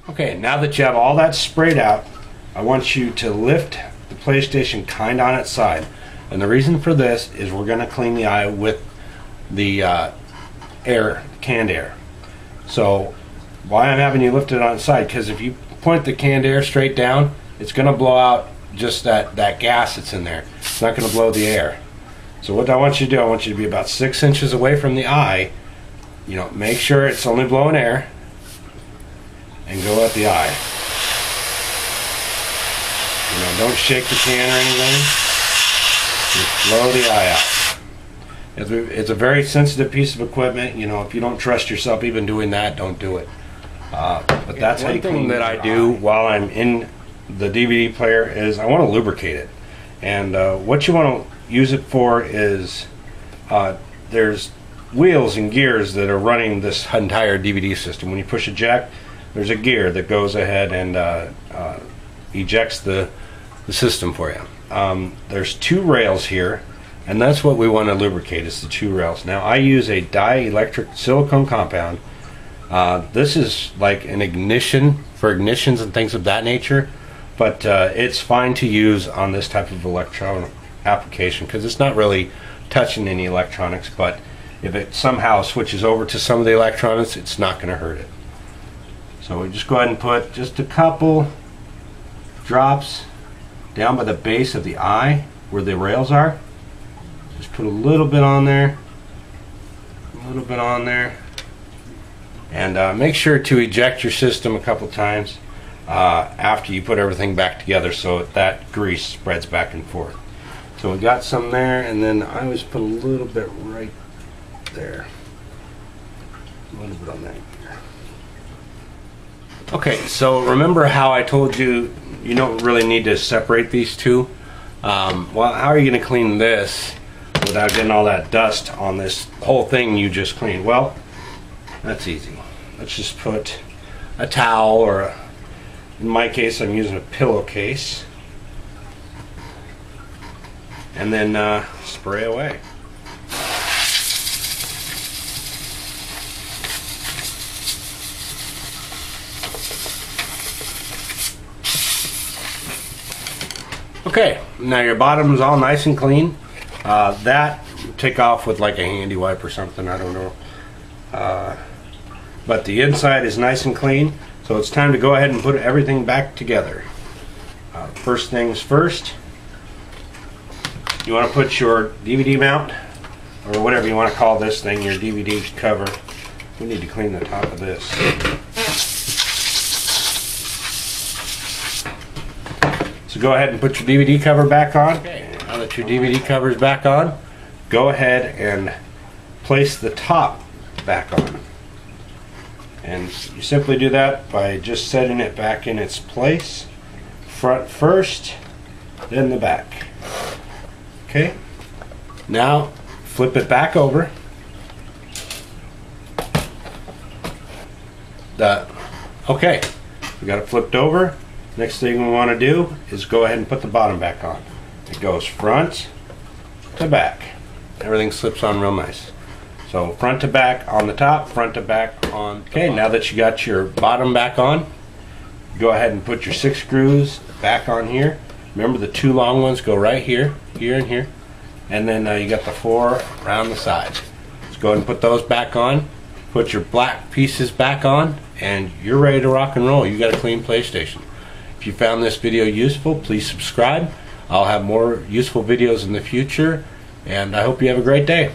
Okay, now that you have all that sprayed out, I want you to lift the PlayStation kind of on its side. And the reason for this is we're going to clean the eye with the canned air. So why I'm having you lift it on its side, because if you point the canned air straight down, it's going to blow out just that gas that's in there. It's not going to blow the air. So what I want you to do, I want you to be about 6 inches away from the eye. You know, make sure it's only blowing air, and go at the eye. You know, don't shake the can or anything. Just blow the eye out. It's a very sensitive piece of equipment. You know, if you don't trust yourself even doing that, don't do it. But that's how you clean. One thing that I do while I'm in the DVD player is I want to lubricate it. And what you want to use it for is there's wheels and gears that are running this entire DVD system. When you push eject, there's a gear that goes ahead and ejects the system for you. There's two rails here, and that's what we want to lubricate, is the two rails. Now I use a dielectric silicone compound. This is like an ignition for ignitions and things of that nature, but it's fine to use on this type of electronic application because it's not really touching any electronics, but if it somehow switches over to some of the electronics, it's not going to hurt it. So we just go ahead and put just a couple drops down by the base of the eye where the rails are. Just put a little bit on there, a little bit on there, and make sure to eject your system a couple times after you put everything back together so that grease spreads back and forth. So we got some there, and then I always put a little bit right there, a little bit on that. Okay, so remember how I told you you don't really need to separate these two? Well, how are you going to clean this without getting all that dust on this whole thing you just cleaned? Well, that's easy. Let's just put a towel, or in my case I'm using a pillowcase, and then spray away. Okay, now your bottom is all nice and clean. That take off with like a handy wipe or something, I don't know. But the inside is nice and clean, so it's time to go ahead and put everything back together. First things first, you want to put your DVD mount, or whatever you want to call this thing, your DVD cover. We need to clean the top of this. So go ahead and put your DVD cover back on. Okay, now that your DVD cover is back on, go ahead and place the top back on. And you simply do that by just setting it back in its place. Front first, then the back. Okay, now flip it back over. Okay, we got it flipped over. Next thing we want to do is go ahead and put the bottom back on. It goes front to back. Everything slips on real nice. So front to back on the top, front to back on. Okay, now that you got your bottom back on, go ahead and put your 6 screws back on here. Remember, the 2 long ones go right here, here and here. And then you got the 4 around the sides. Let's go ahead and put those back on. Put your black pieces back on, and you're ready to rock and roll. You got a clean PlayStation. If you found this video useful, please subscribe. I'll have more useful videos in the future, and I hope you have a great day.